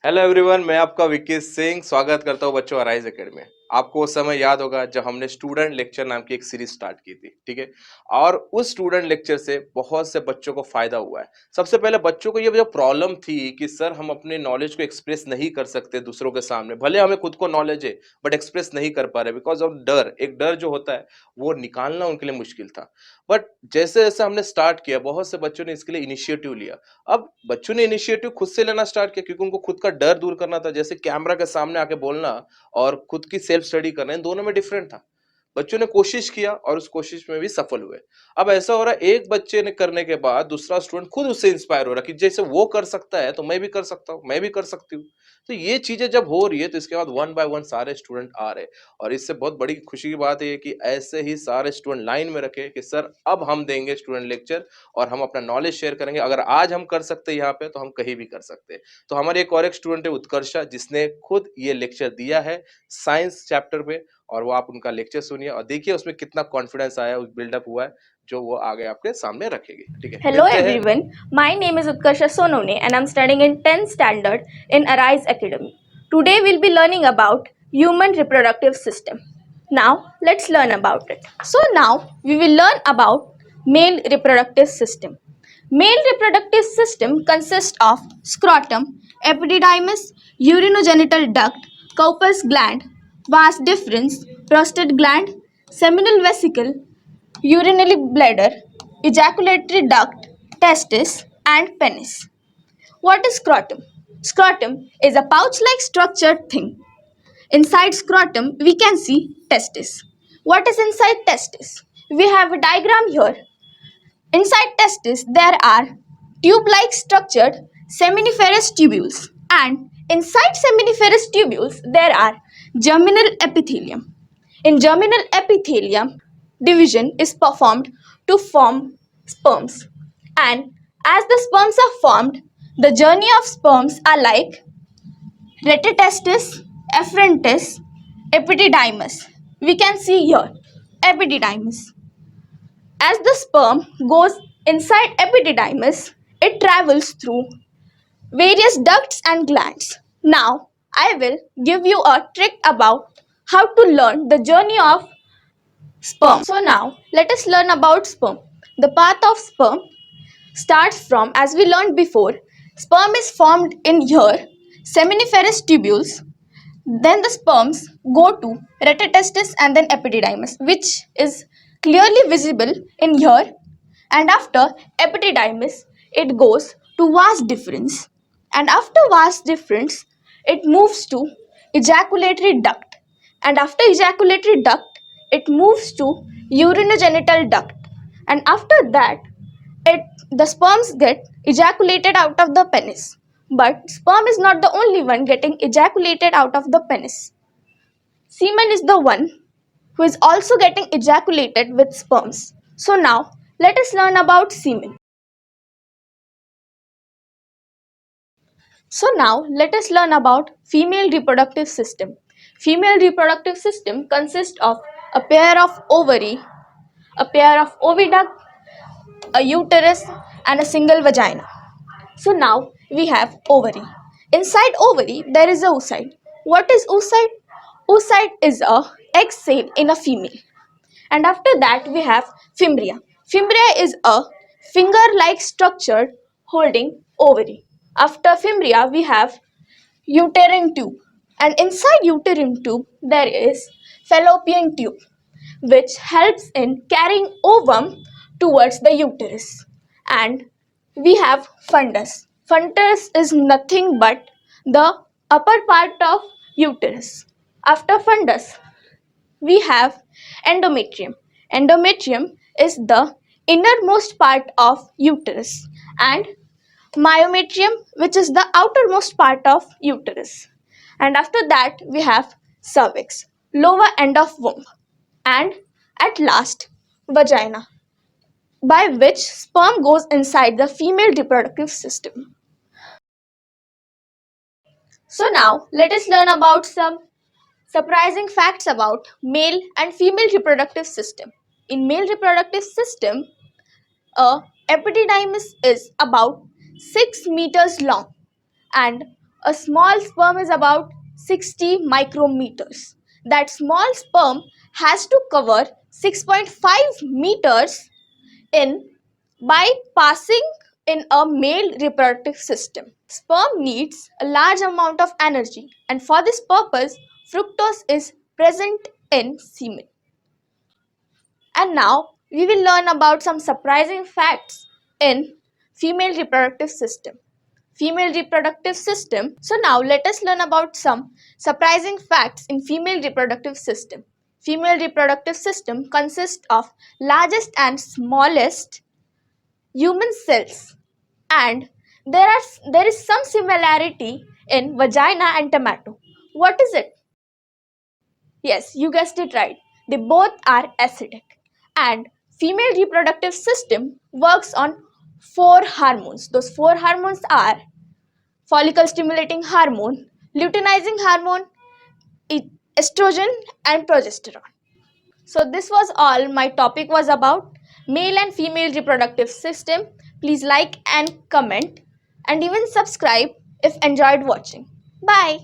Hello everyone, मैं आपका विक्की सिंह स्वागत करता हूँ बच्चों अराइज एकेडमी में। आपको वो समय याद होगा जब हमने स्टूडेंट लेक्चर नाम की एक सीरीज स्टार्ट की थी, ठीक है। और उस स्टूडेंट लेक्चर से बहुत से बच्चों को फायदा हुआ है। सबसे पहले बच्चों को ये जो प्रॉब्लम थी कि सर हम अपने नॉलेज को एक्सप्रेस नहीं कर सकते दूसरों के सामने, भले हमें खुद को नॉलेज है बट एक्सप्रेस नहीं कर पा रहे बिकॉज ऑफ डर। एक डर जो होता है वो निकालना उनके लिए मुश्किल था। बट जैसे जैसे हमने स्टार्ट किया बहुत से बच्चों ने इसके लिए इनिशिएटिव लिया। अब बच्चों ने इनिशिएटिव खुद से लेना स्टार्ट किया क्योंकि उनको खुद का डर दूर करना था। जैसे कैमरा के सामने आके बोलना और खुद की सेल्फ स्टडी करना, इन दोनों में डिफरेंट था। बच्चों ने कोशिश किया और उस कोशिश में भी सफल हुए। अब ऐसा हो रहा है एक बच्चे ने करने के बाद दूसरा स्टूडेंट खुद उससे इंस्पायर हो रहा है कि जैसे वो कर सकता है तो मैं भी कर सकता हूँ, मैं भी कर सकती हूँ। तो ये चीजें जब हो रही है तो इसके बाद वन बाय वन सारे स्टूडेंट आ रहे हैं। और इससे बहुत बड़ी खुशी की बात है कि ऐसे ही सारे स्टूडेंट लाइन में रखे कि सर अब हम देंगे स्टूडेंट लेक्चर और हम अपना नॉलेज शेयर करेंगे। अगर आज हम कर सकते हैं यहाँ पे तो हम कहीं भी कर सकते हैं। तो हमारे एक और एक स्टूडेंट है उत्कर्षा, जिसने खुद ये लेक्चर दिया है साइंस चैप्टर पे। और वो आप उनका लेक्चर सुनिए और देखिए उसमें कितना कॉन्फिडेंस आया, बिल्डअप हुआ है, जो वो आगे आपके सामने रखेगी। ठीक है, Hello मिलते हैं। everyone, my name is Utkarsha Sonone and I'm studying in 10th standard in Arise Academy. Today we'll be learning about human reproductive system. Now let's learn about it. So now we will learn about male reproductive system. Male reproductive system consists of scrotum, epididymis, urinogenital duct, corpus gland, vas deferens, prostate gland, seminal vesicle, urinary bladder, ejaculatory duct, testis, and penis. What is scrotum? Scrotum is a pouch like structured thing. Inside scrotum, we can see testis. What is inside testis? We have a diagram here. Inside testis, there are tube-like structured seminiferous tubules, and inside seminiferous tubules, there are germinal epithelium. In germinal epithelium, division is performed to form sperms. And as the sperms are formed, the journey of sperms are like retitestis, ephrentis, epididymis. We can see here epididymis. As the sperm goes inside epididymis, it travels through various ducts and glands. Now, I will give you a trick about how to learn the journey of sperm. So now, let us learn about sperm. The path of sperm starts from, as we learned before, sperm is formed in here, seminiferous tubules. Then the sperms go to retitestis and then epididymis, which is clearly visible in here. And after epididymis, it goes to vas deferens. And after vas deferens, it moves to ejaculatory duct. And after ejaculatory duct, it moves to urinogenital duct. And after that, the sperms get ejaculated out of the penis. But sperm is not the only one getting ejaculated out of the penis. Semen is the one who is also getting ejaculated with sperms. So now let us learn about semen. So now let us learn about female reproductive system. Female reproductive system consists of a pair of ovary, a pair of oviduct, a uterus, and a single vagina. So now we have ovary. Inside ovary there is a oocyte. What is oocyte? Oocyte is a egg cell in a female. And after that we have fimbria. Fimbria is a finger-like structure holding ovary. After fimbria we have uterine tube. And inside uterine tube there is fallopian tube, which helps in carrying ovum towards the uterus. And we have fundus. Fundus is nothing but the upper part of uterus. After fundus, we have endometrium. Endometrium is the innermost part of uterus, and myometrium, which is the outermost part of uterus. And after that, we have cervix, lower end of womb, and at last, vagina, by which sperm goes inside the female reproductive system. So now, let us learn about some surprising facts about male and female reproductive system. In male reproductive system, a epididymis is about 6 meters long and A small sperm is about 60 micrometers. That small sperm has to cover 6.5 meters in by passing in a male reproductive system. Sperm needs a large amount of energy, and for this purpose, fructose is present in semen. And now we will learn about some surprising facts in female reproductive system. Female reproductive system. So now let us learn about some surprising facts in female reproductive system. Female reproductive system consists of largest and smallest human cells, and there is some similarity in vagina and tomato. What is it? Yes, you guessed it right. They both are acidic. And female reproductive system works on four hormones. Those four hormones are follicle stimulating hormone, luteinizing hormone, estrogen, and progesterone. So this was all my topic was about male and female reproductive system. Please like and comment and even subscribe if enjoyed watching. Bye.